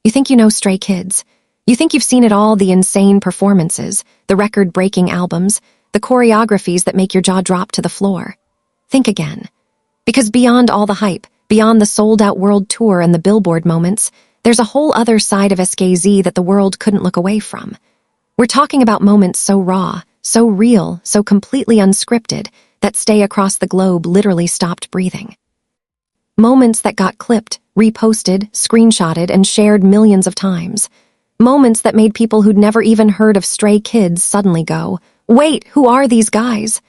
You think you know Stray Kids. You think you've seen it all, the insane performances, the record-breaking albums, the choreographies that make your jaw drop to the floor. Think again. Because beyond all the hype, beyond the sold-out world tour and the Billboard moments, there's a whole other side of SKZ that the world couldn't look away from. We're talking about moments so raw, so real, so completely unscripted, that Stay across the globe literally stopped breathing. Moments that got clipped, reposted, screenshotted, and shared millions of times. Moments that made people who'd never even heard of Stray Kids suddenly go, "Wait, who are these guys?"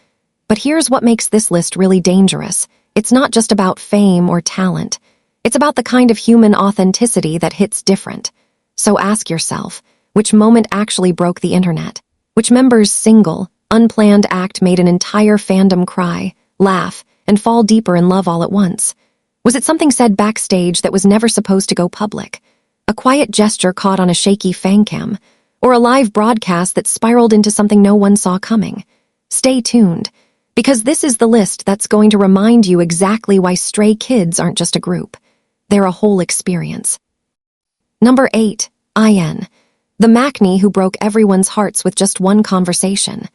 But here's what makes this list really dangerous. It's not just about fame or talent. It's about the kind of human authenticity that hits different. So ask yourself, which moment actually broke the internet? Which member's single, unplanned act made an entire fandom cry, laugh, and fall deeper in love all at once? Was it something said backstage that was never supposed to go public? A quiet gesture caught on a shaky fancam? Or a live broadcast that spiraled into something no one saw coming? Stay tuned, because this is the list that's going to remind you exactly why Stray Kids aren't just a group. They're a whole experience. Number 8, IN. The Maknae who broke everyone's hearts with just one conversation.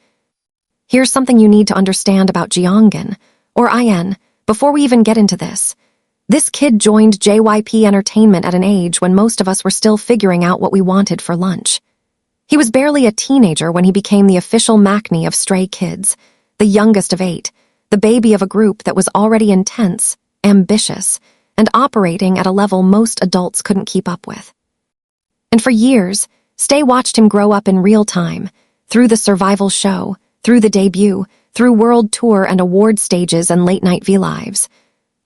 Here's something you need to understand about Jeongin, or IN, before we even get into this. This kid joined JYP Entertainment at an age when most of us were still figuring out what we wanted for lunch. He was barely a teenager when he became the official Maknae of Stray Kids, the youngest of 8, the baby of a group that was already intense, ambitious, and operating at a level most adults couldn't keep up with. And for years, Stay watched him grow up in real time, through the survival show, through the debut, through world tour and award stages and late-night V-Lives,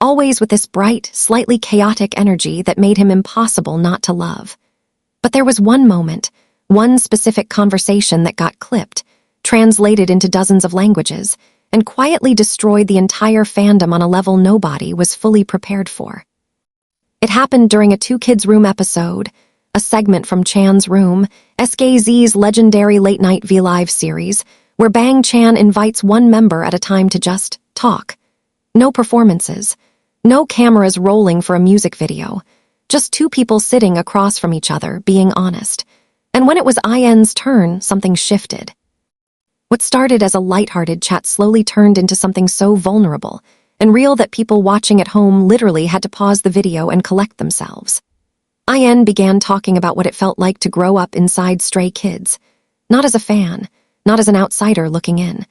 always with this bright, slightly chaotic energy that made him impossible not to love. But there was one moment, one specific conversation that got clipped, translated into dozens of languages, and quietly destroyed the entire fandom on a level nobody was fully prepared for. It happened during a Two Kids Room episode, a segment from Chan's Room, SKZ's legendary late-night V-Live series, where Bang Chan invites one member at a time to just talk. No performances, no cameras rolling for a music video, just two people sitting across from each other, being honest. And when it was IN's turn, something shifted. What started as a lighthearted chat slowly turned into something so vulnerable and real that people watching at home literally had to pause the video and collect themselves. IN began talking about what it felt like to grow up inside Stray Kids, not as a fan, not as an outsider looking in,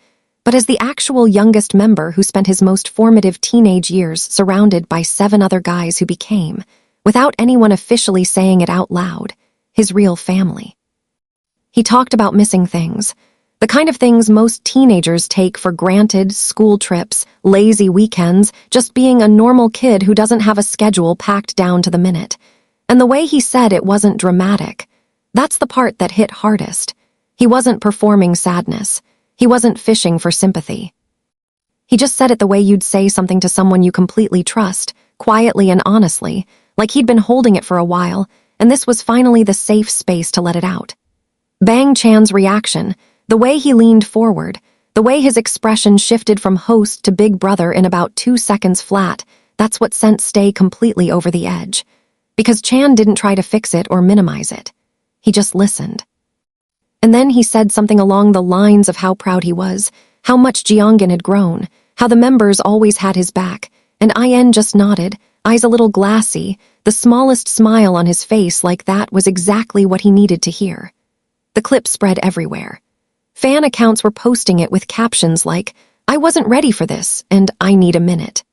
but as the actual youngest member who spent his most formative teenage years surrounded by 7 other guys who became, without anyone officially saying it out loud, his real family. He talked about missing things, the kind of things most teenagers take for granted: school trips, lazy weekends, just being a normal kid who doesn't have a schedule packed down to the minute. And the way he said it wasn't dramatic. That's the part that hit hardest. He wasn't performing sadness. He wasn't fishing for sympathy. He just said it the way you'd say something to someone you completely trust, quietly and honestly, like he'd been holding it for a while, and this was finally the safe space to let it out. Bang Chan's reaction, the way he leaned forward, the way his expression shifted from host to big brother in about 2 seconds flat, that's what sent Stay completely over the edge. Because Chan didn't try to fix it or minimize it. He just listened. And then he said something along the lines of how proud he was, how much Jeongin had grown, how the members always had his back, and IN just nodded, eyes a little glassy, the smallest smile on his face, like that was exactly what he needed to hear. The clip spread everywhere. Fan accounts were posting it with captions like, "I wasn't ready for this," and "I need a minute."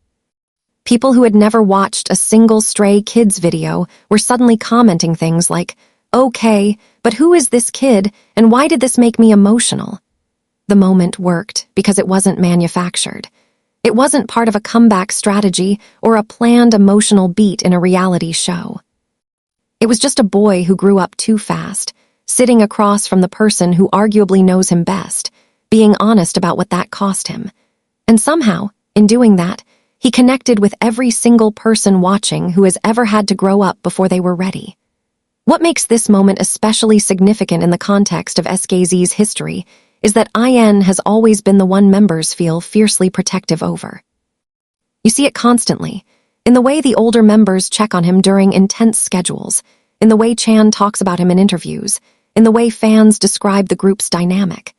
People who had never watched a single Stray Kids video were suddenly commenting things like, "Okay, but who is this kid, and why did this make me emotional?" The moment worked because it wasn't manufactured. It wasn't part of a comeback strategy or a planned emotional beat in a reality show. It was just a boy who grew up too fast, sitting across from the person who arguably knows him best, being honest about what that cost him. And somehow, in doing that, he connected with every single person watching who has ever had to grow up before they were ready. What makes this moment especially significant in the context of SKZ's history is that IN has always been the one members feel fiercely protective over. You see it constantly, in the way the older members check on him during intense schedules, in the way Chan talks about him in interviews, in the way fans describe the group's dynamic.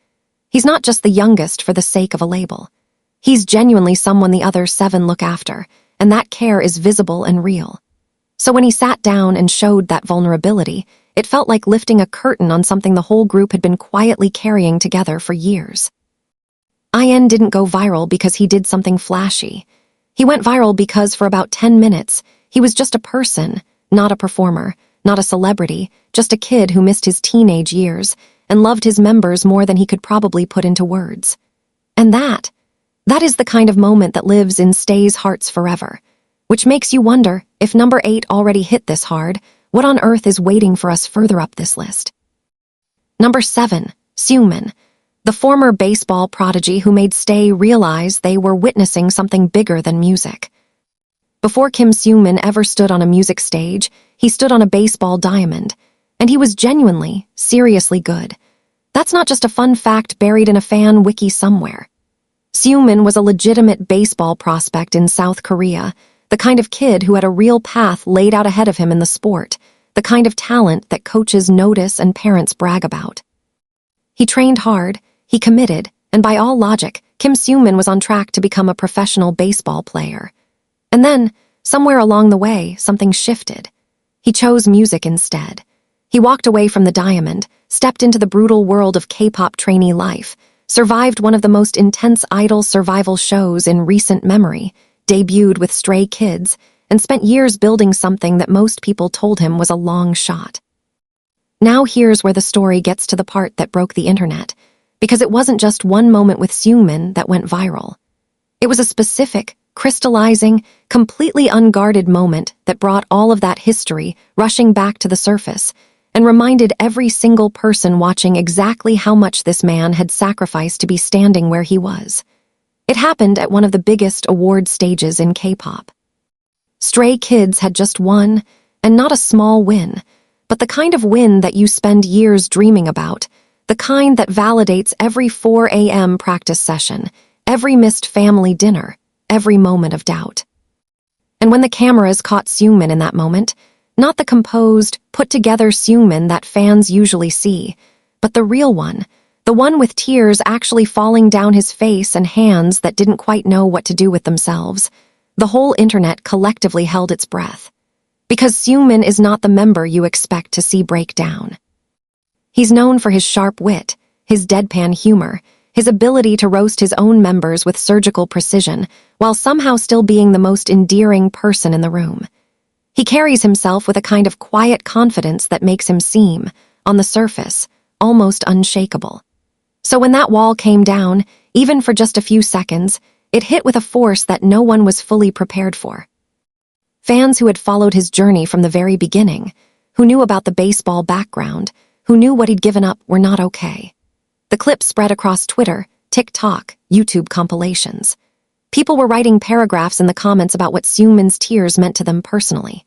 He's not just the youngest for the sake of a label. He's genuinely someone the other 7 look after, and that care is visible and real. So when he sat down and showed that vulnerability, it felt like lifting a curtain on something the whole group had been quietly carrying together for years. IN didn't go viral because he did something flashy. He went viral because for about 10 minutes, he was just a person, not a performer, not a celebrity, just a kid who missed his teenage years and loved his members more than he could probably put into words. And that is the kind of moment that lives in Stay's hearts forever, which makes you wonder, if number 8 already hit this hard, what on earth is waiting for us further up this list? Number 7, Seungmin, the former baseball prodigy who made Stay realize they were witnessing something bigger than music. Before Kim Seungmin ever stood on a music stage, he stood on a baseball diamond, and he was genuinely, seriously good. That's not just a fun fact buried in a fan wiki somewhere. Seungmin was a legitimate baseball prospect in South Korea, the kind of kid who had a real path laid out ahead of him in the sport, the kind of talent that coaches notice and parents brag about. He trained hard, he committed, and by all logic, Kim Seungmin was on track to become a professional baseball player. And then, somewhere along the way, something shifted. He chose music instead. He walked away from the diamond, stepped into the brutal world of K-pop trainee life, survived one of the most intense idol survival shows in recent memory, debuted with Stray Kids, and spent years building something that most people told him was a long shot. Now here's where the story gets to the part that broke the internet, because it wasn't just one moment with Seungmin that went viral. It was a specific, crystallizing, completely unguarded moment that brought all of that history rushing back to the surface and reminded every single person watching exactly how much this man had sacrificed to be standing where he was. It happened at one of the biggest award stages in K-pop. Stray Kids had just won, and not a small win, but the kind of win that you spend years dreaming about, the kind that validates every 4 a.m. practice session, every missed family dinner, every moment of doubt. And when the cameras caught Seungmin in that moment, not the composed, put-together Seungmin that fans usually see, but the real one, the one with tears actually falling down his face and hands that didn't quite know what to do with themselves, the whole internet collectively held its breath. Because Seungmin is not the member you expect to see break down. He's known for his sharp wit, his deadpan humor, his ability to roast his own members with surgical precision, while somehow still being the most endearing person in the room. He carries himself with a kind of quiet confidence that makes him seem, on the surface, almost unshakable. So when that wall came down, even for just a few seconds, it hit with a force that no one was fully prepared for. Fans who had followed his journey from the very beginning, who knew about the baseball background, who knew what he'd given up, were not okay. The clip spread across Twitter, TikTok, YouTube compilations. People were writing paragraphs in the comments about what Seungmin's tears meant to them personally.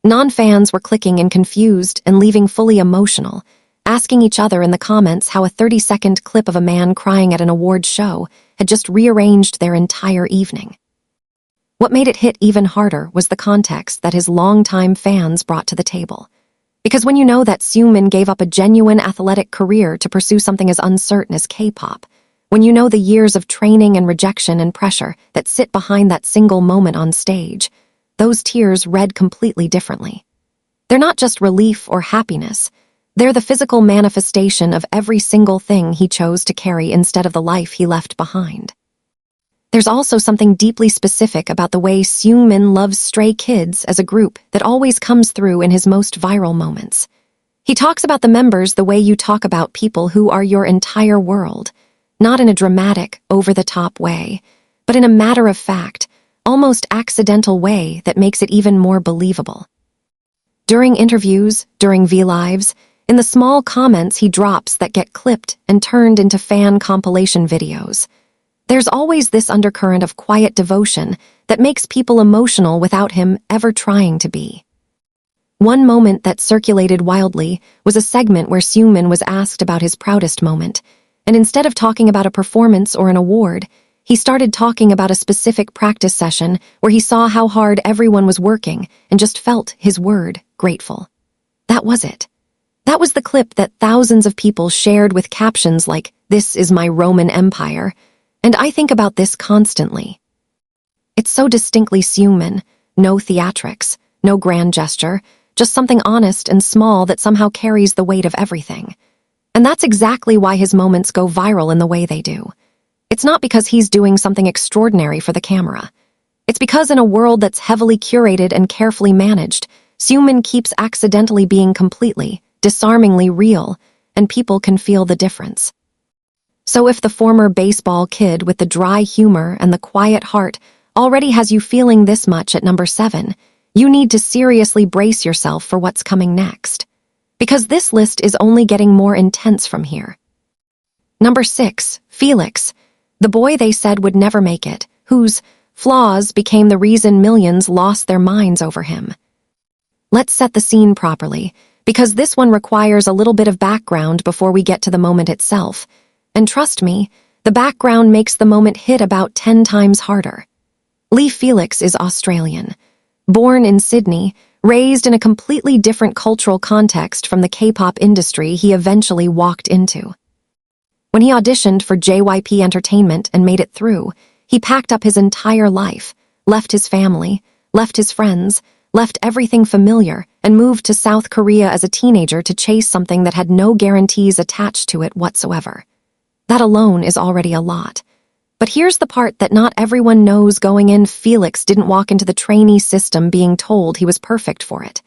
Non-fans were clicking and confused and leaving fully emotional, asking each other in the comments how a 30-second clip of a man crying at an awards show had just rearranged their entire evening. What made it hit even harder was the context that his longtime fans brought to the table. Because when you know that Seungmin gave up a genuine athletic career to pursue something as uncertain as K-pop, when you know the years of training and rejection and pressure that sit behind that single moment on stage, those tears read completely differently. They're not just relief or happiness. They're the physical manifestation of every single thing he chose to carry instead of the life he left behind. There's also something deeply specific about the way Seungmin loves Stray Kids as a group that always comes through in his most viral moments. He talks about the members the way you talk about people who are your entire world, not in a dramatic, over-the-top way, but in a matter-of-fact, almost accidental way that makes it even more believable. During interviews, during V-Lives, in the small comments he drops that get clipped and turned into fan compilation videos, there's always this undercurrent of quiet devotion that makes people emotional without him ever trying to be. One moment that circulated wildly was a segment where Seungmin was asked about his proudest moment, and instead of talking about a performance or an award, he started talking about a specific practice session where he saw how hard everyone was working and just felt, his word, grateful. That was it. That was the clip that thousands of people shared with captions like, "This is my Roman Empire," and I think about this constantly. It's so distinctly Seungmin, no theatrics, no grand gesture, just something honest and small that somehow carries the weight of everything. And that's exactly why his moments go viral in the way they do. It's not because he's doing something extraordinary for the camera. It's because in a world that's heavily curated and carefully managed, Seungmin keeps accidentally being completely, disarmingly real, and people can feel the difference. So if the former baseball kid with the dry humor and the quiet heart already has you feeling this much at number 7, you need to seriously brace yourself for what's coming next. Because this list is only getting more intense from here. Number 6, Felix, the boy they said would never make it, whose flaws became the reason millions lost their minds over him. Let's set the scene properly, because this one requires a little bit of background before we get to the moment itself. And trust me, the background makes the moment hit about 10 times harder. Lee Felix is Australian. Born in Sydney, raised in a completely different cultural context from the K-pop industry he eventually walked into. When he auditioned for JYP Entertainment and made it through, he packed up his entire life, left his family, left his friends, left everything familiar, and moved to South Korea as a teenager to chase something that had no guarantees attached to it whatsoever. That alone is already a lot. But here's the part that not everyone knows going in: Felix didn't walk into the trainee system being told he was perfect for it.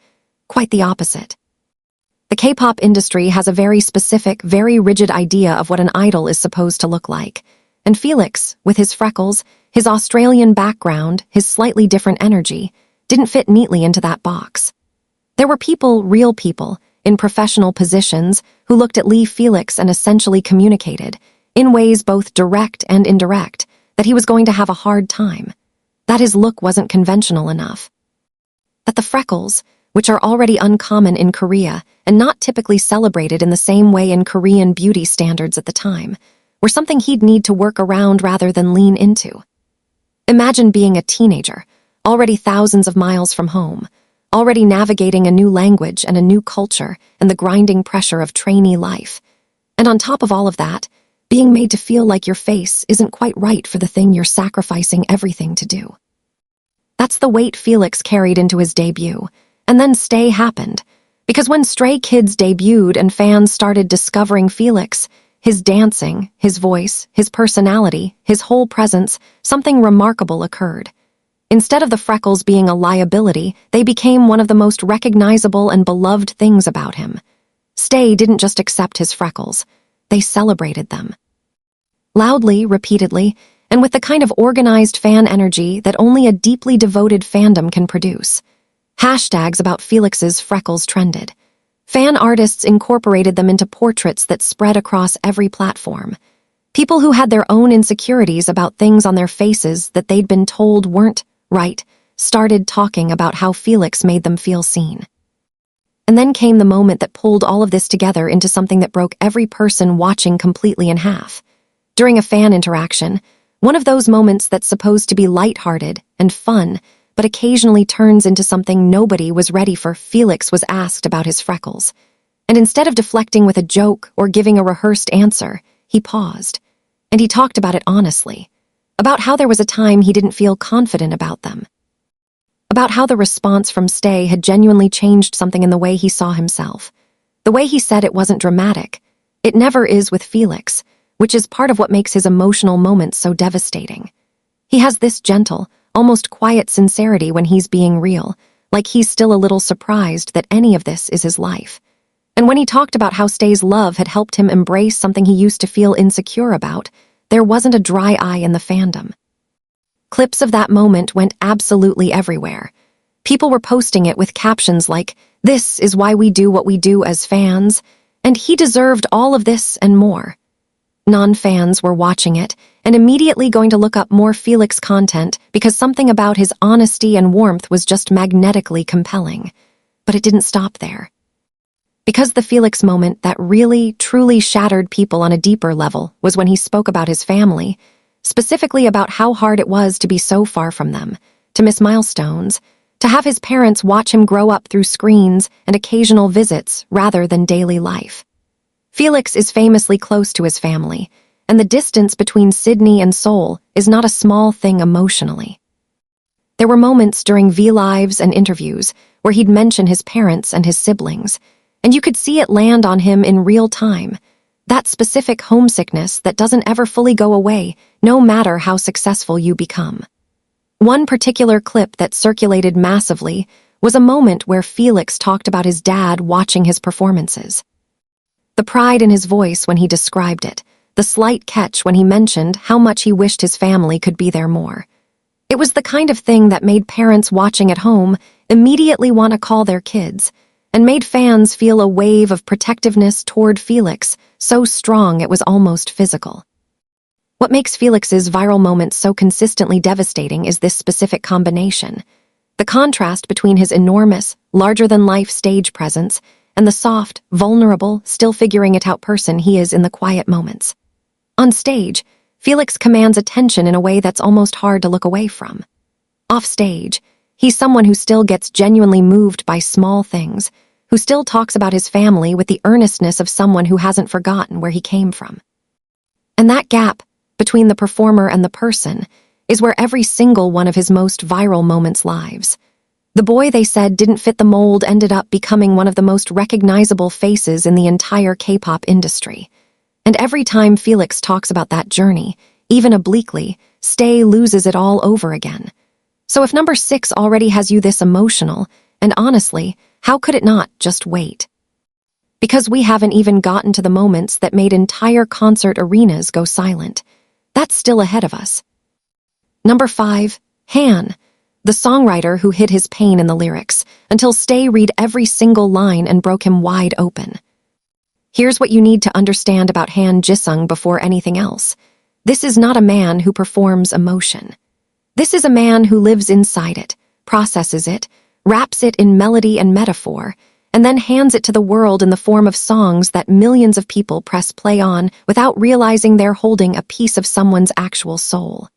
Quite the opposite. The K-pop industry has a very specific, very rigid idea of what an idol is supposed to look like. And Felix, with his freckles, his Australian background, his slightly different energy, didn't fit neatly into that box. There were people, real people, in professional positions who looked at Lee Felix and essentially communicated, in ways both direct and indirect, that he was going to have a hard time, that his look wasn't conventional enough, that the freckles, which are already uncommon in Korea and not typically celebrated in the same way in Korean beauty standards at the time, were something he'd need to work around rather than lean into. Imagine being a teenager, already thousands of miles from home, already navigating a new language and a new culture and the grinding pressure of trainee life. And on top of all of that, being made to feel like your face isn't quite right for the thing you're sacrificing everything to do. That's the weight Felix carried into his debut. And then Stay happened. Because when Stray Kids debuted and fans started discovering Felix, his dancing, his voice, his personality, his whole presence, something remarkable occurred. Instead of the freckles being a liability, they became one of the most recognizable and beloved things about him. Stay didn't just accept his freckles. They celebrated them. Loudly, repeatedly, and with the kind of organized fan energy that only a deeply devoted fandom can produce. Hashtags about Felix's freckles trended. Fan artists incorporated them into portraits that spread across every platform. People who had their own insecurities about things on their faces that they'd been told weren't right started talking about how Felix made them feel seen. And then came the moment that pulled all of this together into something that broke every person watching completely in half. During a fan interaction, one of those moments that's supposed to be lighthearted and fun, but occasionally turns into something nobody was ready for, Felix was asked about his freckles. And instead of deflecting with a joke or giving a rehearsed answer, he paused. And he talked about it honestly. About how there was a time he didn't feel confident about them. About how the response from Stay had genuinely changed something in the way he saw himself. The way he said it wasn't dramatic. It never is with Felix, which is part of what makes his emotional moments so devastating. He has this gentle, almost quiet sincerity when he's being real, like he's still a little surprised that any of this is his life. And when he talked about how Stay's love had helped him embrace something he used to feel insecure about, there wasn't a dry eye in the fandom. Clips of that moment went absolutely everywhere. People were posting it with captions like, "This is why we do what we do as fans," and "He deserved all of this and more." Non-fans were watching it and immediately going to look up more Felix content because something about his honesty and warmth was just magnetically compelling. But it didn't stop there. Because the Felix moment that really, truly shattered people on a deeper level was when he spoke about his family, specifically about how hard it was to be so far from them, to miss milestones, To have his parents watch him grow up through screens and occasional visits rather than daily life. Felix is famously close to his family, and the distance between Sydney and Seoul is not a small thing emotionally. There were moments during V-Lives and interviews where he'd mention his parents and his siblings, and you could see it land on him in real time, that specific homesickness that doesn't ever fully go away, no matter how successful you become. One particular clip that circulated massively was a moment where Felix talked about his dad watching his performances. The pride in his voice when he described it, the slight catch when he mentioned how much he wished his family could be there more. It was the kind of thing that made parents watching at home immediately want to call their kids, and made fans feel a wave of protectiveness toward Felix, so strong it was almost physical. What makes Felix's viral moments so consistently devastating is this specific combination. The contrast between his enormous, larger-than-life stage presence and the soft, vulnerable, still-figuring-it-out person he is in the quiet moments. On stage, Felix commands attention in a way that's almost hard to look away from. Off stage, he's someone who still gets genuinely moved by small things, who still talks about his family with the earnestness of someone who hasn't forgotten where he came from. And that gap between the performer and the person is where every single one of his most viral moments lives. The boy they said didn't fit the mold ended up becoming one of the most recognizable faces in the entire K-pop industry. And every time Felix talks about that journey, even obliquely, Stay loses it all over again. So if number 6 already has you this emotional, and honestly, how could it not just wait? Because we haven't even gotten to the moments that made entire concert arenas go silent. That's still ahead of us. Number 5, Han, the songwriter who hid his pain in the lyrics until Stay read every single line and broke him wide open. Here's what you need to understand about Han Jisung before anything else. This is not a man who performs emotion. This is a man who lives inside it, processes it, wraps it in melody and metaphor, and then hands it to the world in the form of songs that millions of people press play on without realizing they're holding a piece of someone's actual soul.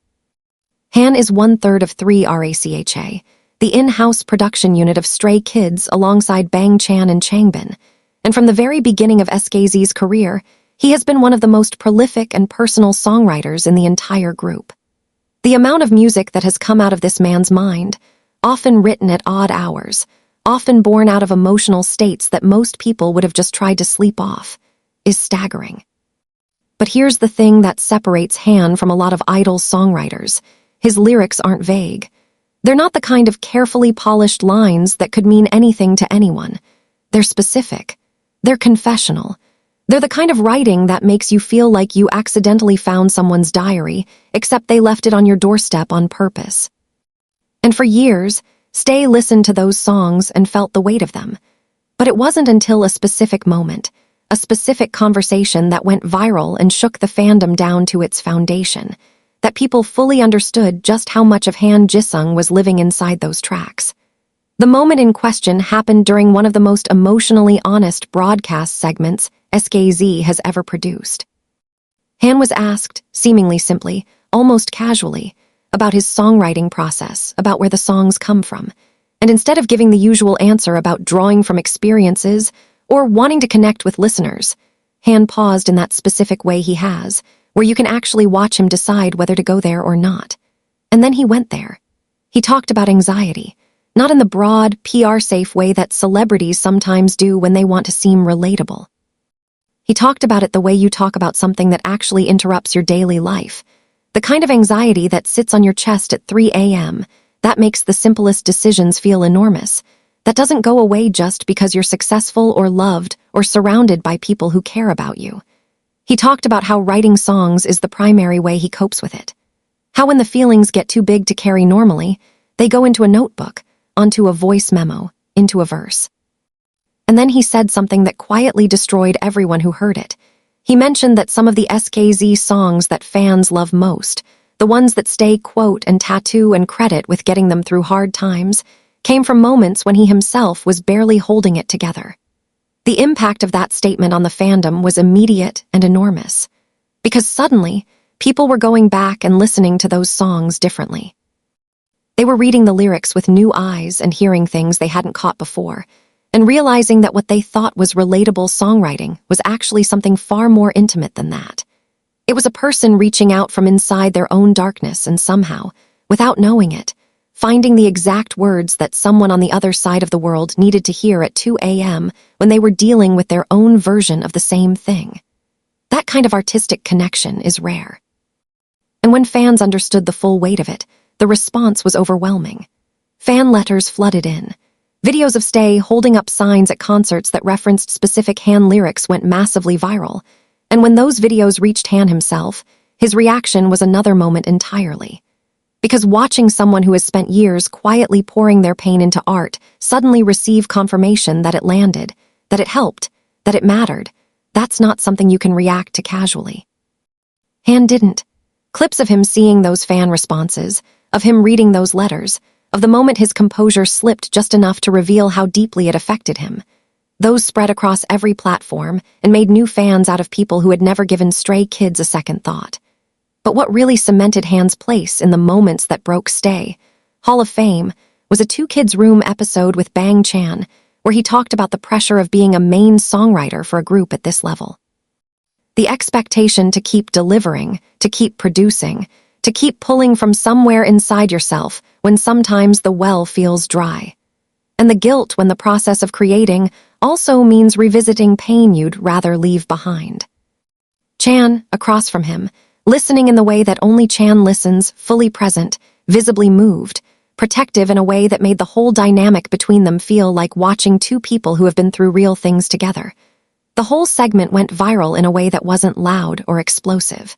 Han is 1/3 of 3RACHA, the in-house production unit of Stray Kids alongside Bang Chan and Changbin, and from the very beginning of SKZ's career, he has been one of the most prolific and personal songwriters in the entire group. The amount of music that has come out of this man's mind, often written at odd hours, often born out of emotional states that most people would have just tried to sleep off, is staggering. But here's the thing that separates Han from a lot of idol songwriters. His lyrics aren't vague. They're not the kind of carefully polished lines that could mean anything to anyone. They're specific. They're confessional. They're the kind of writing that makes you feel like you accidentally found someone's diary, except they left it on your doorstep on purpose. And for years, Stay listened to those songs and felt the weight of them. But it wasn't until a specific moment, a specific conversation that went viral and shook the fandom down to its foundation, that people fully understood just how much of Han Jisung was living inside those tracks. The moment in question happened during one of the most emotionally honest broadcast segments SKZ has ever produced. Han was asked, seemingly simply, almost casually, about his songwriting process, about where the songs come from, and instead of giving the usual answer about drawing from experiences or wanting to connect with listeners, Han paused in that specific way he has, where you can actually watch him decide whether to go there or not. And then he went there. He talked about anxiety, not in the broad, PR-safe way that celebrities sometimes do when they want to seem relatable. He talked about it the way you talk about something that actually interrupts your daily life, the kind of anxiety that sits on your chest at 3 a.m., that makes the simplest decisions feel enormous, that doesn't go away just because you're successful or loved or surrounded by people who care about you. He talked about how writing songs is the primary way he copes with it. How when the feelings get too big to carry normally, they go into a notebook, onto a voice memo, into a verse. And then he said something that quietly destroyed everyone who heard it. He mentioned that some of the SKZ songs that fans love most, the ones that Stay quote and tattoo and credit with getting them through hard times, came from moments when he himself was barely holding it together. The impact of that statement on the fandom was immediate and enormous, because suddenly, people were going back and listening to those songs differently. They were reading the lyrics with new eyes and hearing things they hadn't caught before, and realizing that what they thought was relatable songwriting was actually something far more intimate than that. It was a person reaching out from inside their own darkness and somehow, without knowing it, finding the exact words that someone on the other side of the world needed to hear at 2 a.m. when they were dealing with their own version of the same thing. That kind of artistic connection is rare. And when fans understood the full weight of it, the response was overwhelming. Fan letters flooded in. Videos of Stay holding up signs at concerts that referenced specific Han lyrics went massively viral, and when those videos reached Han himself, his reaction was another moment entirely. Because watching someone who has spent years quietly pouring their pain into art suddenly receive confirmation that it landed, that it helped, that it mattered, that's not something you can react to casually. Han didn't. Clips of him seeing those fan responses, of him reading those letters, of the moment his composure slipped just enough to reveal how deeply it affected him. Those spread across every platform and made new fans out of people who had never given Stray Kids a second thought. But what really cemented Han's place in the moments that broke Stay, Hall of Fame, was a Two Kids Room episode with Bang Chan, where he talked about the pressure of being a main songwriter for a group at this level. The expectation to keep delivering, to keep producing, to keep pulling from somewhere inside yourself when sometimes the well feels dry. And the guilt when the process of creating also means revisiting pain you'd rather leave behind. Chan, across from him, listening in the way that only Chan listens, fully present, visibly moved, protective in a way that made the whole dynamic between them feel like watching two people who have been through real things together. The whole segment went viral in a way that wasn't loud or explosive.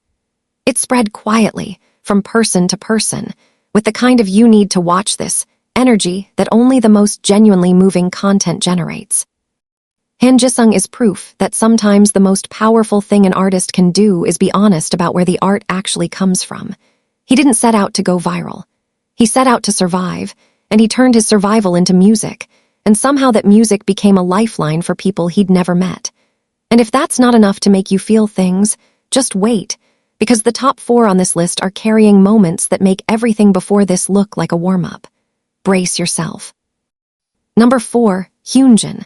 It spread quietly, from person to person, with the kind of "you need to watch this" energy that only the most genuinely moving content generates. Jisung is proof that sometimes the most powerful thing an artist can do is be honest about where the art actually comes from. He didn't set out to go viral. He set out to survive, and he turned his survival into music, and somehow that music became a lifeline for people he'd never met. And if that's not enough to make you feel things, just wait, because the top 4 on this list are carrying moments that make everything before this look like a warm-up. Brace yourself. Number 4, Hyunjin,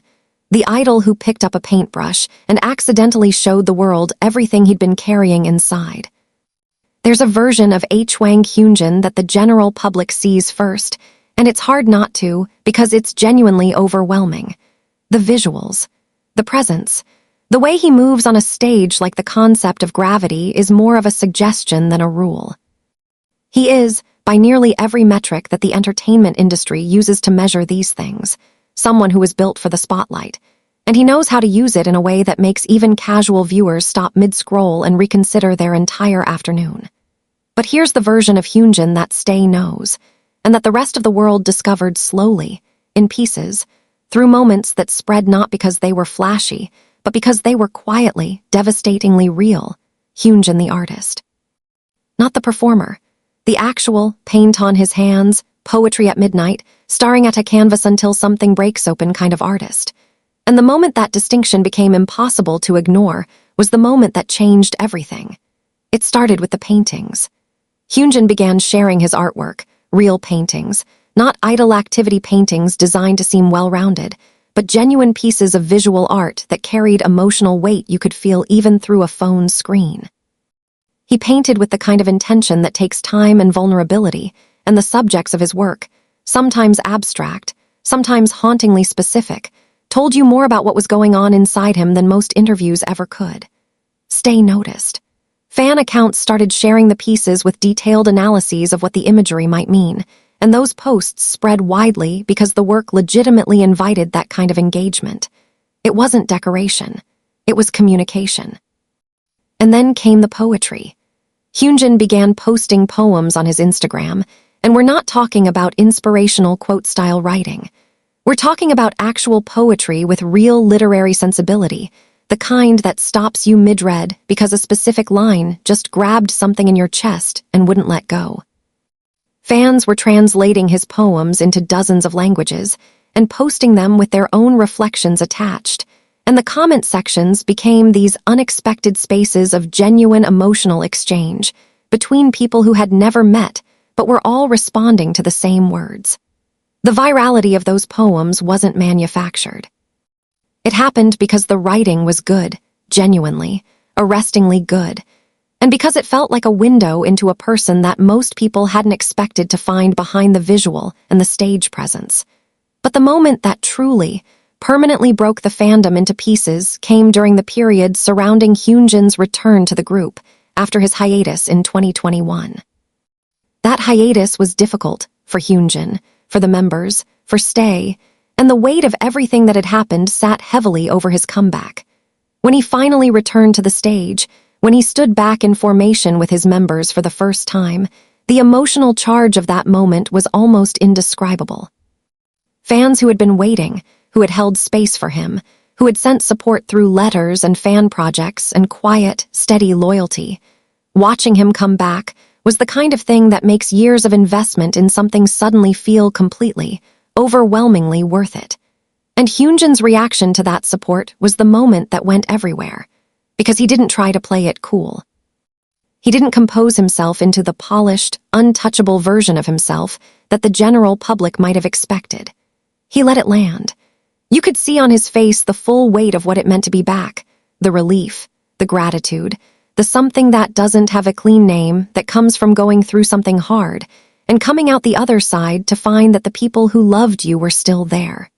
the idol who picked up a paintbrush and accidentally showed the world everything he'd been carrying inside. There's a version of Hwang Hyunjin that the general public sees first, and it's hard not to because it's genuinely overwhelming. The visuals, the presence, the way he moves on a stage like the concept of gravity is more of a suggestion than a rule. He is, by nearly every metric that the entertainment industry uses to measure these things, someone who is built for the spotlight, and he knows how to use it in a way that makes even casual viewers stop mid-scroll and reconsider their entire afternoon. But here's the version of Hyunjin that Stay knows, and that the rest of the world discovered slowly, in pieces, through moments that spread not because they were flashy, but because they were quietly, devastatingly real. Hyunjin the artist. Not the performer. The actual, paint on his hands, poetry at midnight, staring at a canvas until something breaks open kind of artist. And the moment that distinction became impossible to ignore was the moment that changed everything. It started with the paintings. Hyunjin began sharing his artwork, real paintings, not idle activity paintings designed to seem well-rounded, but genuine pieces of visual art that carried emotional weight you could feel even through a phone screen. He painted with the kind of intention that takes time and vulnerability, and the subjects of his work, sometimes abstract, sometimes hauntingly specific, told you more about what was going on inside him than most interviews ever could. Stay noticed. Fan accounts started sharing the pieces with detailed analyses of what the imagery might mean, and those posts spread widely because the work legitimately invited that kind of engagement. It wasn't decoration. It was communication. And then came the poetry. Hyunjin began posting poems on his Instagram, and we're not talking about inspirational quote-style writing. We're talking about actual poetry with real literary sensibility, the kind that stops you mid-read because a specific line just grabbed something in your chest and wouldn't let go. Fans were translating his poems into dozens of languages and posting them with their own reflections attached, and the comment sections became these unexpected spaces of genuine emotional exchange between people who had never met but were all responding to the same words. The virality of those poems wasn't manufactured. It happened because the writing was good, genuinely, arrestingly good, and because it felt like a window into a person that most people hadn't expected to find behind the visual and the stage presence. But the moment that truly, permanently broke the fandom into pieces came during the period surrounding Hyunjin's return to the group after his hiatus in 2021. That hiatus was difficult for Hyunjin, for the members, for Stay, and the weight of everything that had happened sat heavily over his comeback. When he finally returned to the stage, when he stood back in formation with his members for the first time, the emotional charge of that moment was almost indescribable. Fans who had been waiting, who had held space for him, who had sent support through letters and fan projects and quiet, steady loyalty. Watching him come back was the kind of thing that makes years of investment in something suddenly feel completely, overwhelmingly worth it. And Hyunjin's reaction to that support was the moment that went everywhere, because he didn't try to play it cool. He didn't compose himself into the polished, untouchable version of himself that the general public might have expected. He let it land. You could see on his face the full weight of what it meant to be back, the relief, the gratitude, the something that doesn't have a clean name that comes from going through something hard and coming out the other side to find that the people who loved you were still there.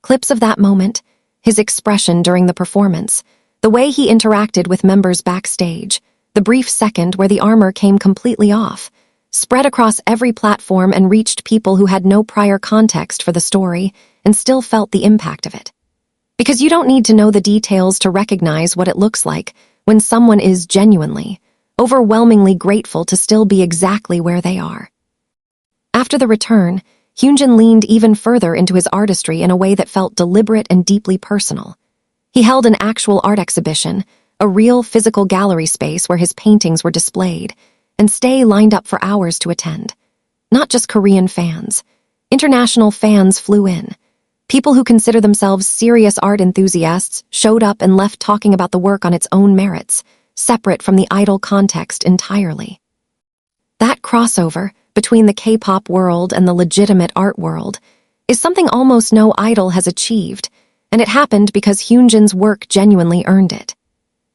Clips of that moment, his expression during the performance, the way he interacted with members backstage, the brief second where the armor came completely off, spread across every platform and reached people who had no prior context for the story and still felt the impact of it. Because you don't need to know the details to recognize what it looks like when someone is genuinely, overwhelmingly grateful to still be exactly where they are. After the return, Hyunjin leaned even further into his artistry in a way that felt deliberate and deeply personal. He held an actual art exhibition, a real physical gallery space where his paintings were displayed, and Stay lined up for hours to attend. Not just Korean fans. International fans flew in. People who consider themselves serious art enthusiasts showed up and left talking about the work on its own merits, separate from the idol context entirely. That crossover between the K-pop world and the legitimate art world is something almost no idol has achieved, and it happened because Hyunjin's work genuinely earned it.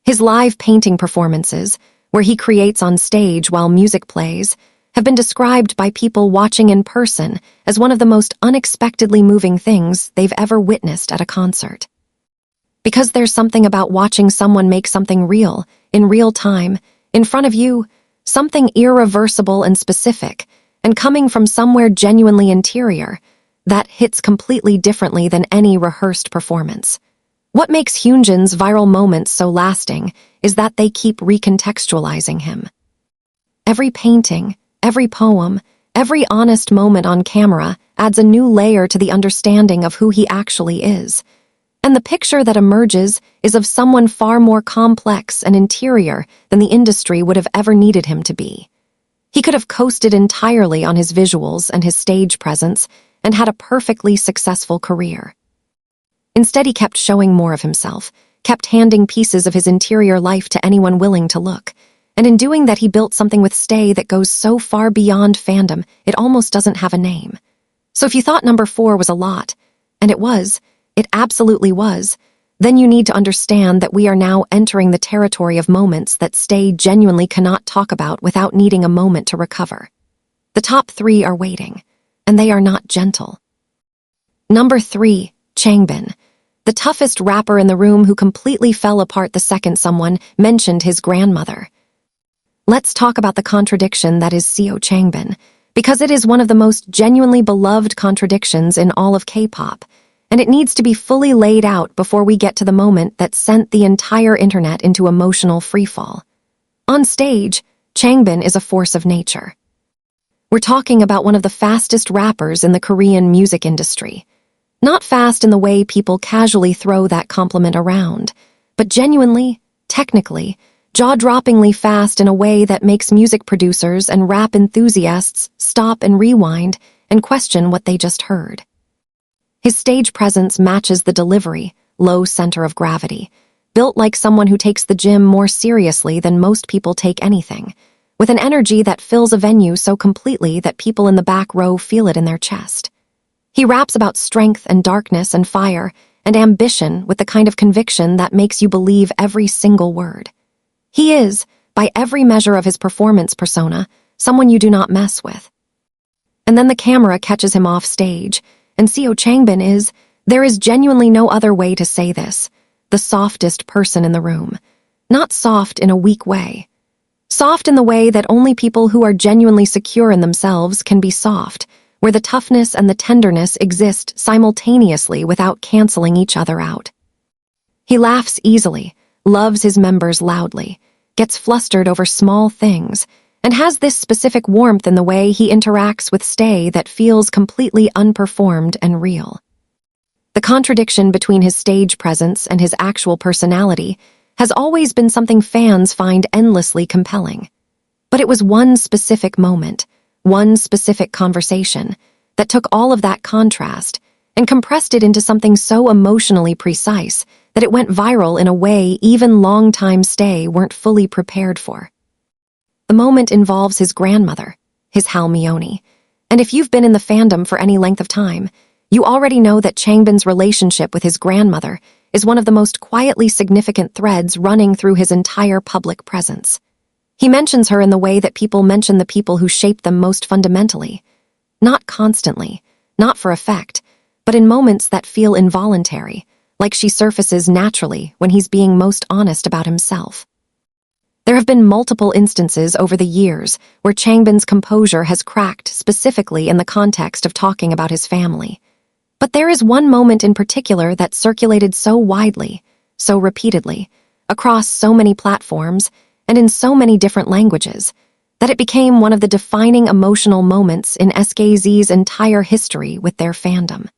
His live painting performances, where he creates on stage while music plays, have been described by people watching in person as one of the most unexpectedly moving things they've ever witnessed at a concert. Because there's something about watching someone make something real, in real time, in front of you, something irreversible and specific, and coming from somewhere genuinely interior, that hits completely differently than any rehearsed performance. What makes Hyunjin's viral moments so lasting is that they keep recontextualizing him. Every painting, every poem, every honest moment on camera adds a new layer to the understanding of who he actually is. And the picture that emerges is of someone far more complex and interior than the industry would have ever needed him to be. He could have coasted entirely on his visuals and his stage presence and had a perfectly successful career. Instead, he kept showing more of himself, kept handing pieces of his interior life to anyone willing to look, and in doing that he built something with Stay that goes so far beyond fandom it almost doesn't have a name. So if you thought number 4 was a lot, and it absolutely was, then you need to understand that we are now entering the territory of moments that Stay genuinely cannot talk about without needing a moment to recover. The top 3 are waiting, and they are not gentle. Number 3, Changbin, the toughest rapper in the room who completely fell apart the second someone mentioned his grandmother. Let's talk about the contradiction that is Seo Changbin, because it is one of the most genuinely beloved contradictions in all of K-pop, and it needs to be fully laid out before we get to the moment that sent the entire internet into emotional freefall. On stage, Changbin is a force of nature. We're talking about one of the fastest rappers in the Korean music industry. Not fast in the way people casually throw that compliment around, but genuinely, technically, jaw-droppingly fast in a way that makes music producers and rap enthusiasts stop and rewind and question what they just heard. His stage presence matches the delivery, low center of gravity, built like someone who takes the gym more seriously than most people take anything, with an energy that fills a venue so completely that people in the back row feel it in their chest. He raps about strength and darkness and fire and ambition with the kind of conviction that makes you believe every single word. He is, by every measure of his performance persona, someone you do not mess with. And then the camera catches him off stage, and CO Changbin is, there is genuinely no other way to say this, the softest person in the room. Not soft in a weak way. Soft in the way that only people who are genuinely secure in themselves can be soft, where the toughness and the tenderness exist simultaneously without canceling each other out. He laughs easily, loves his members loudly, gets flustered over small things, and has this specific warmth in the way he interacts with Stay that feels completely unperformed and real. The contradiction between his stage presence and his actual personality has always been something fans find endlessly compelling. But it was one specific moment, one specific conversation, that took all of that contrast and compressed it into something so emotionally precise that it went viral in a way even longtime Stay weren't fully prepared for. The moment involves his grandmother, his Halmione, and if you've been in the fandom for any length of time, you already know that Changbin's relationship with his grandmother is one of the most quietly significant threads running through his entire public presence. He mentions her in the way that people mention the people who shaped them most fundamentally. Not constantly, not for effect, but in moments that feel involuntary, like she surfaces naturally when he's being most honest about himself. There have been multiple instances over the years where Changbin's composure has cracked specifically in the context of talking about his family. But there is one moment in particular that circulated so widely, so repeatedly, across so many platforms, and in so many different languages, that it became one of the defining emotional moments in SKZ's entire history with their fandom.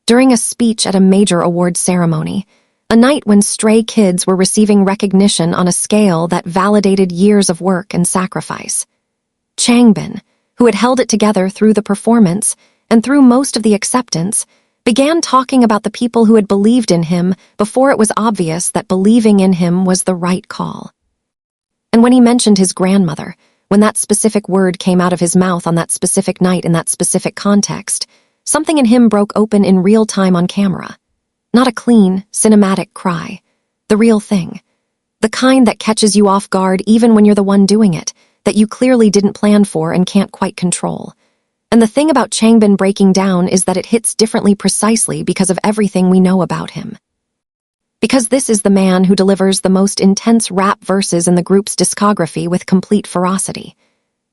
During a speech at a major award ceremony, a night when stray kids were receiving recognition on a scale that validated years of work and sacrifice, Changbin, who had held it together through the performance and through most of the acceptance, began talking about the people who had believed in him before it was obvious that believing in him was the right call. And when he mentioned his grandmother, when that specific word came out of his mouth on that specific night in that specific context, something in him broke open in real time on camera. Not a clean, cinematic cry. The real thing. The kind that catches you off guard even when you're the one doing it, that you clearly didn't plan for and can't quite control. And the thing about Changbin breaking down is that it hits differently precisely because of everything we know about him. Because this is the man who delivers the most intense rap verses in the group's discography with complete ferocity.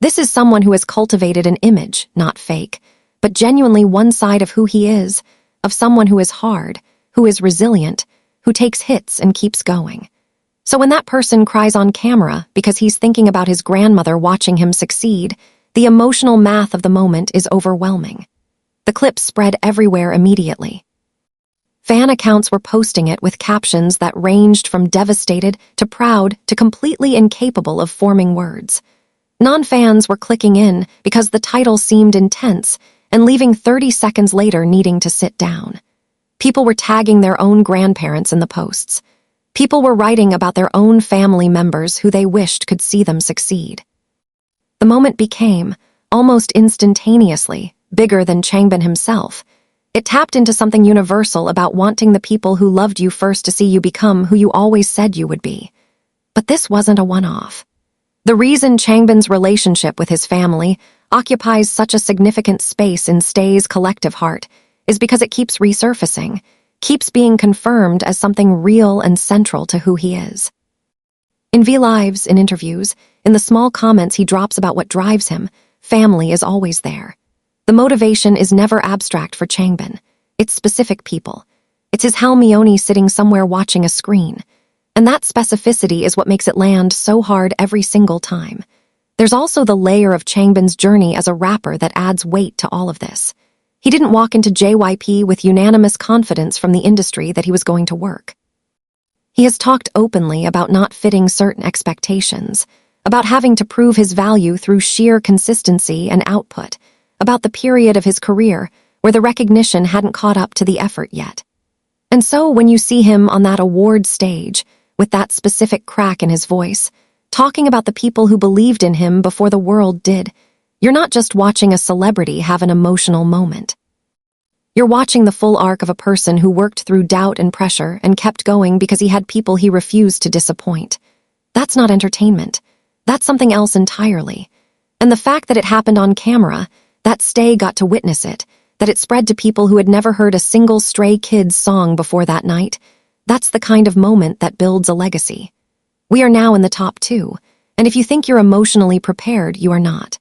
This is someone who has cultivated an image, not fake, but genuinely one side of who he is, of someone who is hard, who is resilient, who takes hits and keeps going. So when that person cries on camera because he's thinking about his grandmother watching him succeed, the emotional math of the moment is overwhelming. The clip spread everywhere immediately. Fan accounts were posting it with captions that ranged from devastated to proud to completely incapable of forming words. Non-fans were clicking in because the title seemed intense and leaving 30 seconds later needing to sit down. People were tagging their own grandparents in the posts. People were writing about their own family members who they wished could see them succeed. The moment became, almost instantaneously, bigger than Changbin himself. It tapped into something universal about wanting the people who loved you first to see you become who you always said you would be. But this wasn't a one-off. The reason Changbin's relationship with his family occupies such a significant space in Stay's collective heart is because it keeps resurfacing, keeps being confirmed as something real and central to who he is. In V-Lives, in interviews, in the small comments he drops about what drives him, family is always there. The motivation is never abstract for Changbin. It's specific people. It's his Halmione sitting somewhere watching a screen. And that specificity is what makes it land so hard every single time. There's also the layer of Changbin's journey as a rapper that adds weight to all of this. He didn't walk into JYP with unanimous confidence from the industry that he was going to work. He has talked openly about not fitting certain expectations, about having to prove his value through sheer consistency and output, about the period of his career where the recognition hadn't caught up to the effort yet. And so when you see him on that award stage, with that specific crack in his voice, talking about the people who believed in him before the world did. You're not just watching a celebrity have an emotional moment. You're watching the full arc of a person who worked through doubt and pressure and kept going because he had people he refused to disappoint. That's not entertainment. That's something else entirely. And the fact that it happened on camera, that Stay got to witness it, that it spread to people who had never heard a single Stray Kids song before that night, that's the kind of moment that builds a legacy. We are now in the top 2, and if you think you're emotionally prepared, you are not.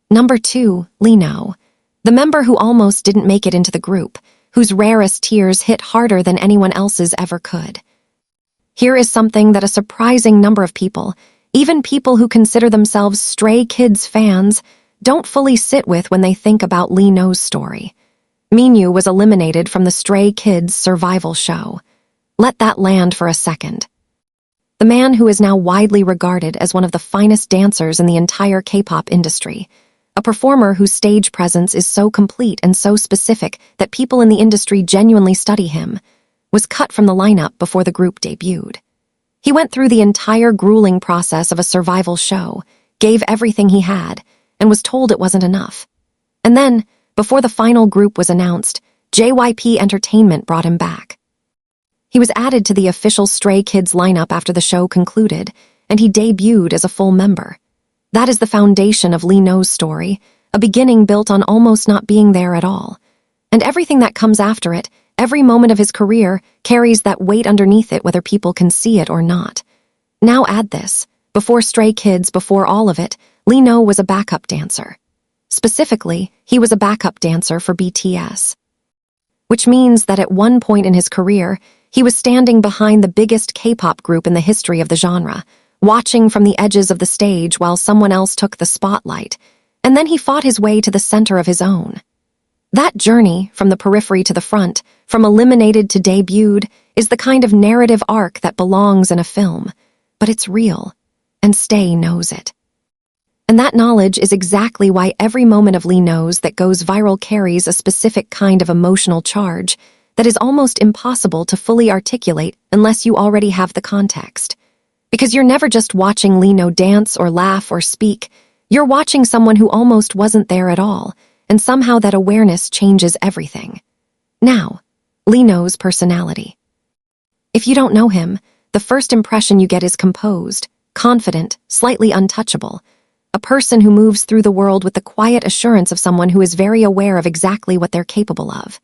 Number 2, Lino. The member who almost didn't make it into the group, whose rarest tears hit harder than anyone else's ever could. Here is something that a surprising number of people, even people who consider themselves Stray Kids fans, don't fully sit with when they think about Lino's story. Minyu was eliminated from the Stray Kids survival show. Let that land for a second. The man who is now widely regarded as one of the finest dancers in the entire K-pop industry, a performer whose stage presence is so complete and so specific that people in the industry genuinely study him, was cut from the lineup before the group debuted. He went through the entire grueling process of a survival show, gave everything he had, and was told it wasn't enough. And then, before the final group was announced, JYP Entertainment brought him back. He was added to the official Stray Kids lineup after the show concluded, and he debuted as a full member. That is the foundation of Lino's story, a beginning built on almost not being there at all. And everything that comes after it, every moment of his career, carries that weight underneath it whether people can see it or not. Now add this. Before Stray Kids, before all of it, Lino was a backup dancer. Specifically, he was a backup dancer for BTS. Which means that at one point in his career, he was standing behind the biggest K-pop group in the history of the genre, watching from the edges of the stage while someone else took the spotlight, and then he fought his way to the center of his own. That journey, from the periphery to the front, from eliminated to debuted, is the kind of narrative arc that belongs in a film, but it's real, and Stay knows it. And that knowledge is exactly why every moment of Lino's that goes viral carries a specific kind of emotional charge that is almost impossible to fully articulate unless you already have the context. Because you're never just watching Lino dance or laugh or speak, you're watching someone who almost wasn't there at all, and somehow that awareness changes everything. Now, Lino's personality. If you don't know him, the first impression you get is composed, confident, slightly untouchable, a person who moves through the world with the quiet assurance of someone who is very aware of exactly what they're capable of.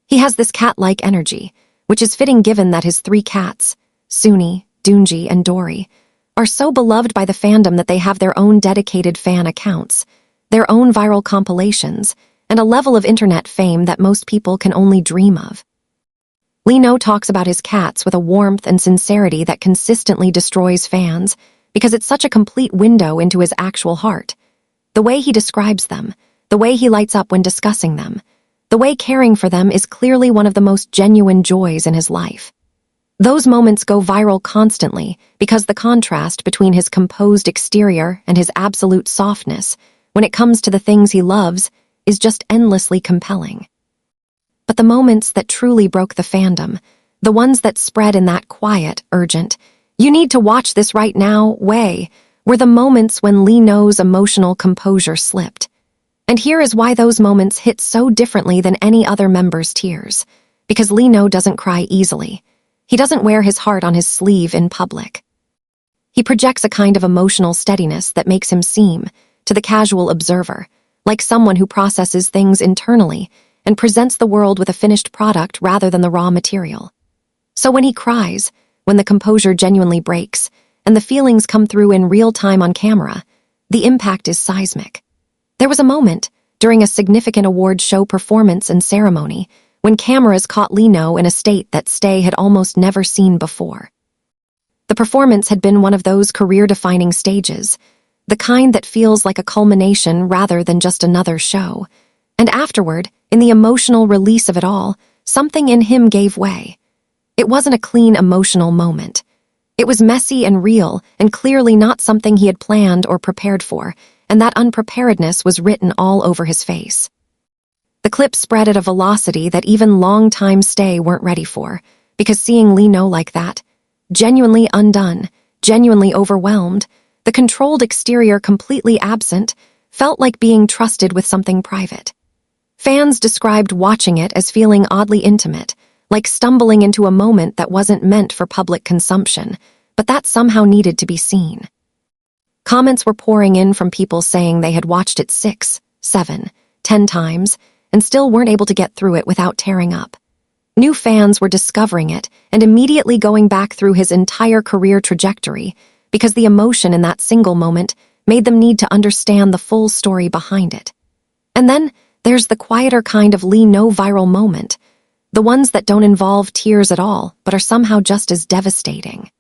He has this cat-like energy, which is fitting given that his 3 cats, Suni, Doonji, and Dory, are so beloved by the fandom that they have their own dedicated fan accounts, their own viral compilations, and a level of internet fame that most people can only dream of. Lino talks about his cats with a warmth and sincerity that consistently destroys fans because it's such a complete window into his actual heart. The way he describes them, the way he lights up when discussing them, the way caring for them is clearly one of the most genuine joys in his life. Those moments go viral constantly because the contrast between his composed exterior and his absolute softness, when it comes to the things he loves, is just endlessly compelling. But the moments that truly broke the fandom, the ones that spread in that quiet, urgent, you need to watch this right now way, were the moments when Lino's emotional composure slipped. And here is why those moments hit so differently than any other member's tears. Because Lino doesn't cry easily. He doesn't wear his heart on his sleeve in public. He projects a kind of emotional steadiness that makes him seem, to the casual observer, like someone who processes things internally and presents the world with a finished product rather than the raw material. So when he cries, when the composure genuinely breaks, and the feelings come through in real time on camera, the impact is seismic. There was a moment, during a significant award show performance and ceremony, when cameras caught Lino in a state that Stay had almost never seen before. The performance had been one of those career-defining stages, the kind that feels like a culmination rather than just another show. And afterward, in the emotional release of it all, something in him gave way. It wasn't a clean emotional moment. It was messy and real, and clearly not something he had planned or prepared for, and that unpreparedness was written all over his face. The clip spread at a velocity that even longtime Stay weren't ready for, because seeing Lino like that, genuinely undone, genuinely overwhelmed, the controlled exterior completely absent, felt like being trusted with something private. Fans described watching it as feeling oddly intimate, like stumbling into a moment that wasn't meant for public consumption, but that somehow needed to be seen. Comments were pouring in from people saying they had watched it 6, 7, 10 times, and still weren't able to get through it without tearing up. New fans were discovering it and immediately going back through his entire career trajectory because the emotion in that single moment made them need to understand the full story behind it. And then there's the quieter kind of Lee No viral moment, the ones that don't involve tears at all but are somehow just as devastating.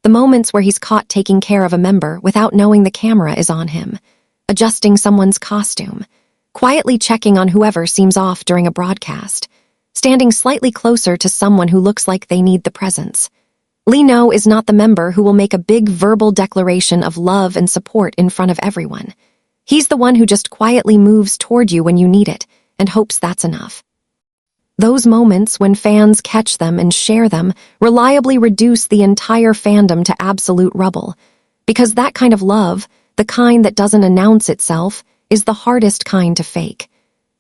The moments where he's caught taking care of a member without knowing the camera is on him, adjusting someone's costume, quietly checking on whoever seems off during a broadcast, standing slightly closer to someone who looks like they need the presence. Lee No is not the member who will make a big verbal declaration of love and support in front of everyone. He's the one who just quietly moves toward you when you need it and hopes that's enough. Those moments when fans catch them and share them reliably reduce the entire fandom to absolute rubble, because that kind of love, the kind that doesn't announce itself, is the hardest kind to fake.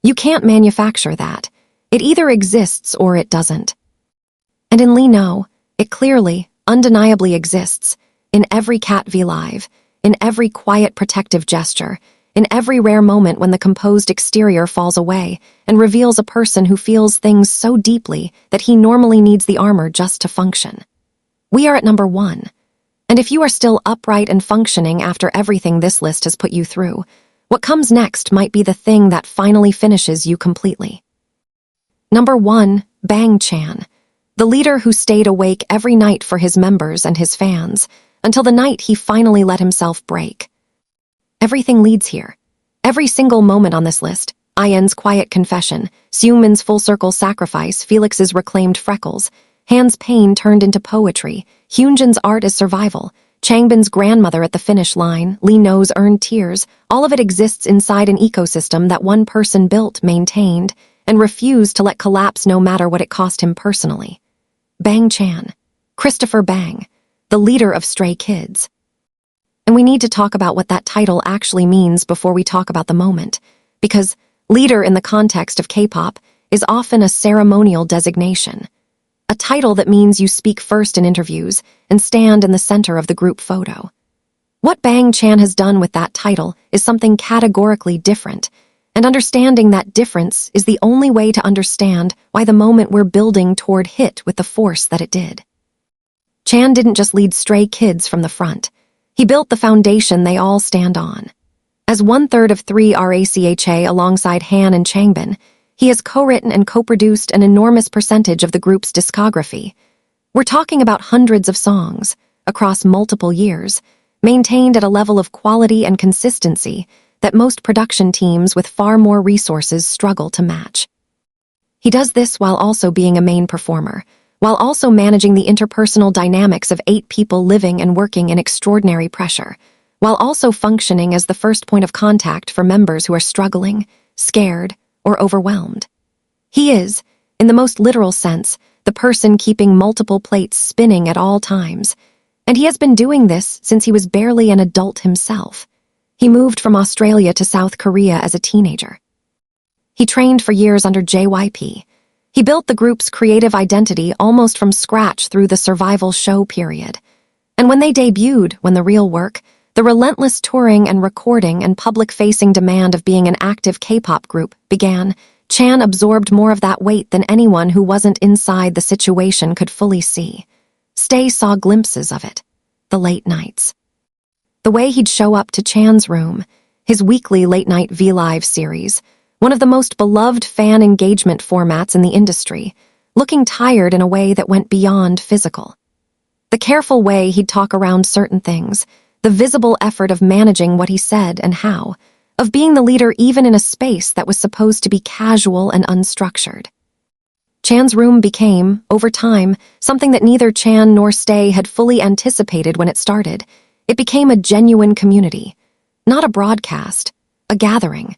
You can't manufacture that. It either exists or it doesn't. And in Lee No, it clearly, undeniably exists, in every Cat V Live, in every quiet protective gesture, in every rare moment when the composed exterior falls away and reveals a person who feels things so deeply that he normally needs the armor just to function. We are at number 1. And if you are still upright and functioning after everything this list has put you through, what comes next might be the thing that finally finishes you completely. Number 1, Bang Chan, the leader who stayed awake every night for his members and his fans, until the night he finally let himself break. Everything leads here. Every single moment on this list, IN's quiet confession, Seungmin's full-circle sacrifice, Felix's reclaimed freckles, Han's pain turned into poetry, Hyunjin's art as survival, Changbin's grandmother at the finish line, Lee No's earned tears, all of it exists inside an ecosystem that one person built, maintained, and refused to let collapse no matter what it cost him personally. Bang Chan, Christopher Bang, the leader of Stray Kids. And we need to talk about what that title actually means before we talk about the moment, because leader in the context of K-pop is often a ceremonial designation, a title that means you speak first in interviews and stand in the center of the group photo. What Bang Chan has done with that title is something categorically different, and understanding that difference is the only way to understand why the moment we're building toward hit with the force that it did. Chan didn't just lead Stray Kids from the front. He built the foundation they all stand on. As 1/3 of 3RACHA alongside Han and Changbin, he has co-written and co-produced an enormous percentage of the group's discography. We're talking about hundreds of songs, across multiple years, maintained at a level of quality and consistency that most production teams with far more resources struggle to match. He does this while also being a main performer, while also managing the interpersonal dynamics of 8 people living and working in extraordinary pressure, while also functioning as the first point of contact for members who are struggling, scared, or overwhelmed. He is, in the most literal sense, the person keeping multiple plates spinning at all times, and he has been doing this since he was barely an adult himself. He moved from Australia to South Korea as a teenager. He trained for years under JYP. He built the group's creative identity almost from scratch through the survival show period. And when they debuted, when the real work, the relentless touring and recording and public-facing demand of being an active K-pop group began, Chan absorbed more of that weight than anyone who wasn't inside the situation could fully see. Stay saw glimpses of it. The late nights. The way he'd show up to Chan's room, his weekly late-night V-Live series, one of the most beloved fan engagement formats in the industry, looking tired in a way that went beyond physical. The careful way he'd talk around certain things, the visible effort of managing what he said and how, of being the leader even in a space that was supposed to be casual and unstructured. Chan's room became, over time, something that neither Chan nor Stay had fully anticipated when it started. It became a genuine community, not a broadcast, a gathering.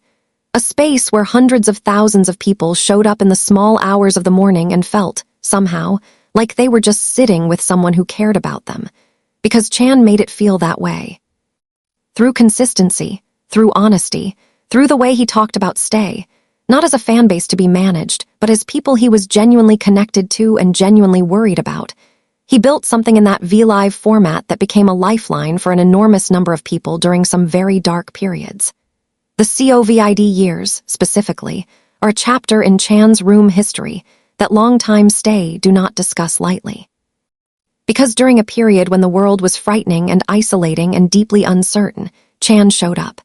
A space where hundreds of thousands of people showed up in the small hours of the morning and felt, somehow, like they were just sitting with someone who cared about them. because Chan made it feel that way. Through consistency, through honesty, through the way he talked about Stay, not as a fan base to be managed, but as people he was genuinely connected to and genuinely worried about. He built something in that V-Live format that became a lifeline for an enormous number of people during some very dark periods. The COVID years, specifically, are a chapter in Chan's room history that longtime Stay do not discuss lightly. Because during a period when the world was frightening and isolating and deeply uncertain, Chan showed up.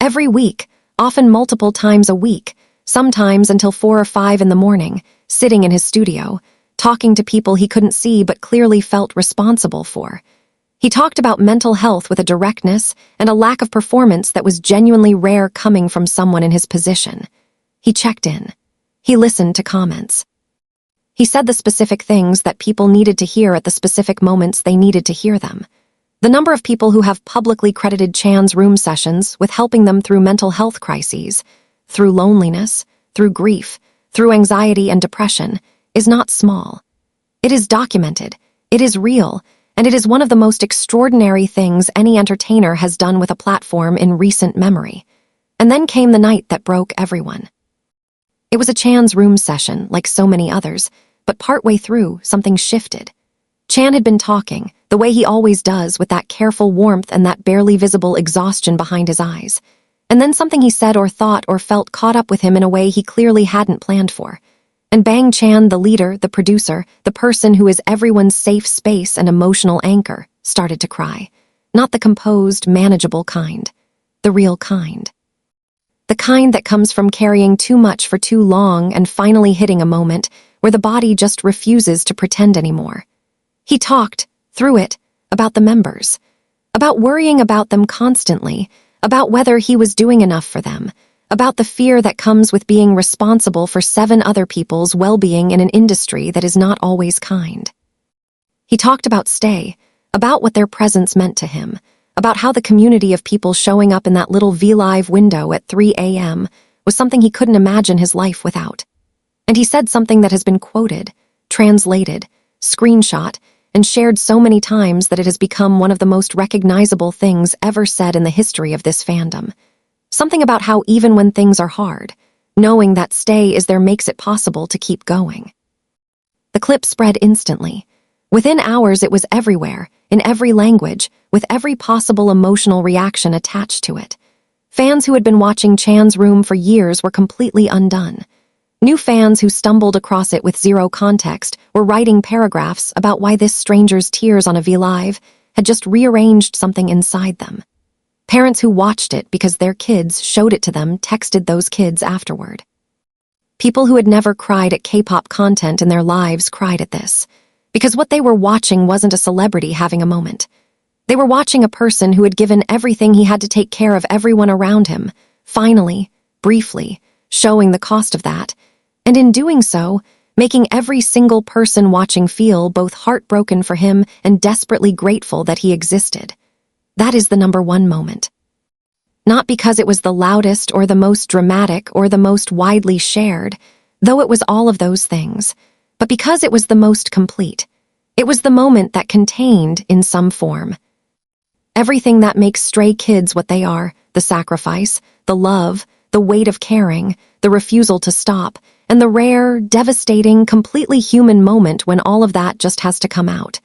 Every week, often multiple times a week, sometimes until 4 or 5 in the morning, sitting in his studio, talking to people he couldn't see but clearly felt responsible for. He talked about mental health with a directness and a lack of performance that was genuinely rare coming from someone in his position. He checked in. He listened to comments. He said the specific things that people needed to hear at the specific moments they needed to hear them. The number of people who have publicly credited Chan's room sessions with helping them through mental health crises, through loneliness, through grief, through anxiety and depression, is not small. It is documented, it is real, and it is one of the most extraordinary things any entertainer has done with a platform in recent memory. And then came the night that broke everyone. It was a Chan's room session, like so many others, but partway through, something shifted. Chan had been talking, the way he always does, with that careful warmth and that barely visible exhaustion behind his eyes. And then something he said or thought or felt caught up with him in a way he clearly hadn't planned for. And Bang Chan, the leader, the producer, the person who is everyone's safe space and emotional anchor, started to cry. Not the composed, manageable kind. The real kind. The kind that comes from carrying too much for too long and finally hitting a moment where the body just refuses to pretend anymore. He talked, through it, about the members, about worrying about them constantly, about whether he was doing enough for them, about the fear that comes with being responsible for 7 other people's well-being in an industry that is not always kind. He talked about Stay, about what their presence meant to him, about how the community of people showing up in that little V-Live window at 3 a.m. was something he couldn't imagine his life without. And he said something that has been quoted, translated, screenshot, and shared so many times that it has become one of the most recognizable things ever said in the history of this fandom. Something about how even when things are hard, knowing that Stay is there makes it possible to keep going. The clip spread instantly. Within hours it was everywhere, in every language, with every possible emotional reaction attached to it. Fans who had been watching Chan's room for years were completely undone. New fans who stumbled across it with zero context were writing paragraphs about why this stranger's tears on a V-Live had just rearranged something inside them. Parents who watched it because their kids showed it to them texted those kids afterward. People who had never cried at K-pop content in their lives cried at this, because what they were watching wasn't a celebrity having a moment. They were watching a person who had given everything he had to take care of everyone around him, finally, briefly, showing the cost of that, and in doing so, making every single person watching feel both heartbroken for him and desperately grateful that he existed. That is the #1 moment. Not because it was the loudest or the most dramatic or the most widely shared, though it was all of those things, but because it was the most complete. It was the moment that contained, in some form, everything that makes stray kids what they are: the sacrifice, the love, the weight of caring, the refusal to stop, and the rare, devastating, completely human moment when all of that just has to come out.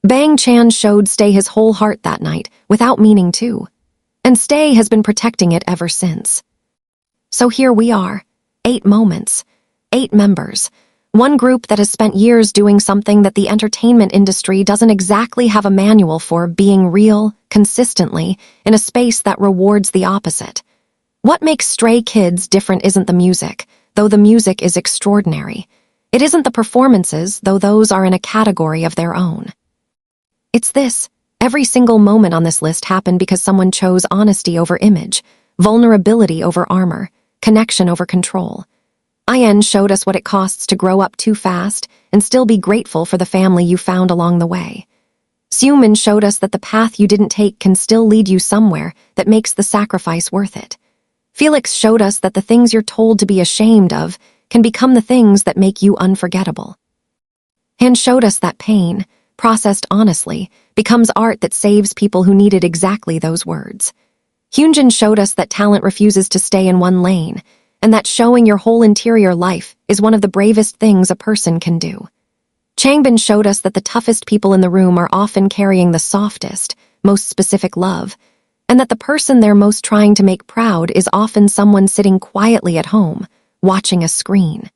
Bang Chan showed Stay his whole heart that night, without meaning to. And Stay has been protecting it ever since. So here we are, 8 moments, 8 members, one group that has spent years doing something that the entertainment industry doesn't exactly have a manual for: being real, consistently, in a space that rewards the opposite. What makes Stray Kids different isn't the music, though the music is extraordinary. It isn't the performances, though those are in a category of their own. It's this: every single moment on this list happened because someone chose honesty over image, vulnerability over armor, connection over control. IN showed us what it costs to grow up too fast and still be grateful for the family you found along the way. Seungmin showed us that the path you didn't take can still lead you somewhere that makes the sacrifice worth it. Felix showed us that the things you're told to be ashamed of can become the things that make you unforgettable. Han showed us that pain, processed honestly, becomes art that saves people who needed exactly those words. Hyunjin showed us that talent refuses to stay in one lane, and that showing your whole interior life is one of the bravest things a person can do. Changbin showed us that the toughest people in the room are often carrying the softest, most specific love, and that the person they're most trying to make proud is often someone sitting quietly at home, watching a screen.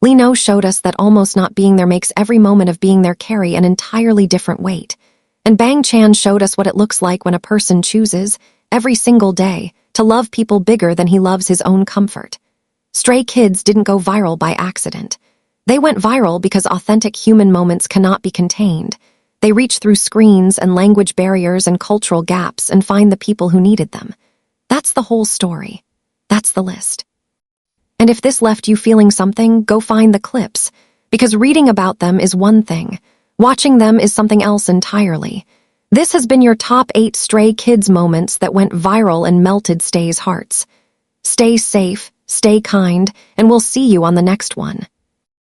Lino showed us that almost not being there makes every moment of being there carry an entirely different weight. And Bang Chan showed us what it looks like when a person chooses, every single day, to love people bigger than he loves his own comfort. Stray Kids didn't go viral by accident. They went viral because authentic human moments cannot be contained. They reach through screens and language barriers and cultural gaps and find the people who needed them. That's the whole story. That's the list. And if this left you feeling something, go find the clips, because reading about them is one thing. Watching them is something else entirely. This has been your top 8 Stray Kids moments that went viral and melted Stay's hearts. Stay safe, stay kind, and we'll see you on the next one.